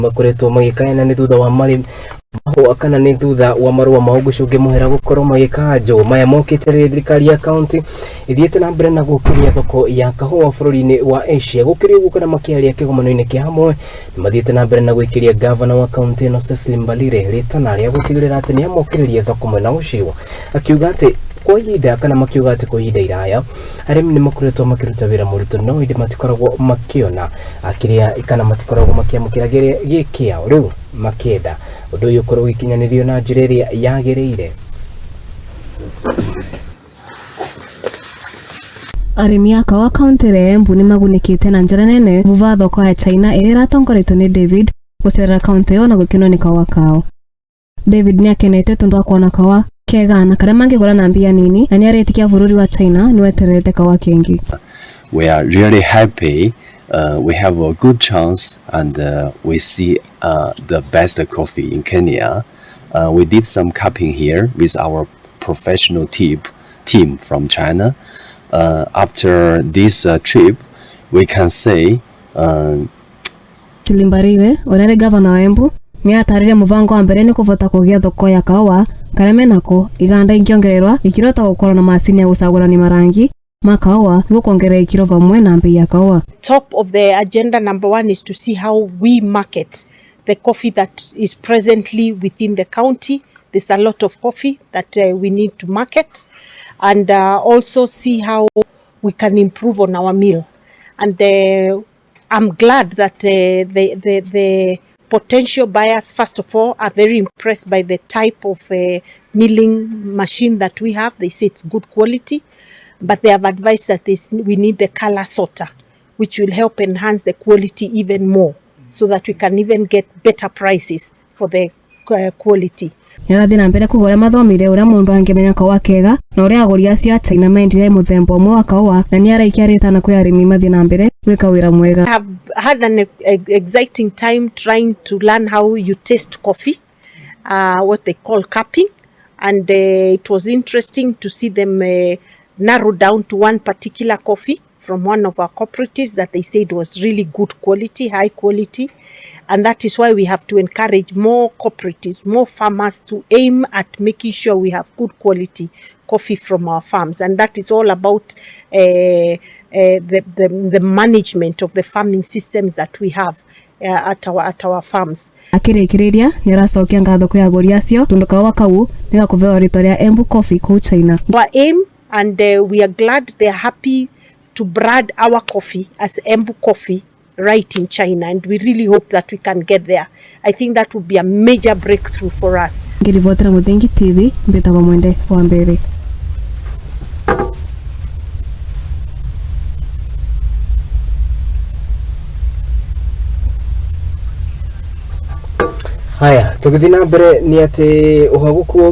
makoretwo magikayana ni thutha wa mari mahua kana ni thutha wa marua maugucunge muhera gukorwo magikanjwo maya mokite thirikari ya kaunti ithiete na mbere na gukiria thoko ya kahua bururi-ini wa Asia gukiria gukana makiaria kigomano-ini kia hamwe mathiete na mbere na gwikiria governor wa kaunti ino Cecily Mbalire ritana ria gutigirira ati ni amokiririe thoko mwena ucio akiuga ati kwa ihinda kana makiuga ati kwa ihinda iraya arimi ni makoretwo makiruta wira muritu no indi matikoragwo makiona akiria kana matikoragwo makiamukira gikia riu makienda undu uyu korwo gikinyanirio na njira iria yagiriire. Arimi a Kahua kaunti ya Embu ni magunikite na njira nene vuva thoko ya China ira iratongoretwo ni David gucerera kaunti yo na gukinwo ni kahua kao. David ni akenete tondu akuona kahua kega na karia mangigura na mbia nini na ni aretikia bururi wa China ni weterete kahua kengi. We are really happy. We have a good chance and we see the best coffee in Kenya. We did some cupping here with our professional team from China. After this trip, we can say Mbalire orere governor wa Embu ni atariria muvango wa mbere ni kuvota kugia thoko ya kahua karia menako iganda ingiongererwa ikirota gukorwo na macini ya gucagura nimarangi makahua niguo kuongerera ikiro vamwe na bei ya kahua. Top of the agenda number 1 is to see how we market the coffee that is presently within the county. There's a lot of coffee that we need to market and also see how we can improve on our meal. And I'm glad that the potential buyers, first of all, are very impressed by the type of milling machine that we have. They say it's good quality, but they have advised that we need the color sorter, which will help enhance the quality even more so that we can even get better prices for the quality. Yarathi na mbere kugora mathomire uria mundu angemenya kahua kega na uria aguri acio a China mendire muthemba umwe wa kahua na ni araikia ritana kwi arimi mathi na mbere gwika wira mwega. I have had an exciting time trying to learn how you taste coffee, what they call cupping, and it was interesting to see them narrow down to one particular coffee from one of our cooperatives that they said was really good quality, high quality. And that is why we have to encourage more cooperatives, more farmers to aim at making sure we have good quality coffee from our farms. And that is all about the management of the farming systems that we have at our farms. Akirikiria ni aracokia ngatho kwi aguri acio tondu kahua kau ni gakuvewa ritwa ria Embu Coffee kuu China. Our aim, and we are glad they are happy to brand our coffee as Embu Coffee right in China, and we really hope that we can get there. I think that would be a major breakthrough for us. Ngirivotera Muthingi TV mbitagwo Mwende wa mbere. Haya, tugithina mbere ni ati uhaguku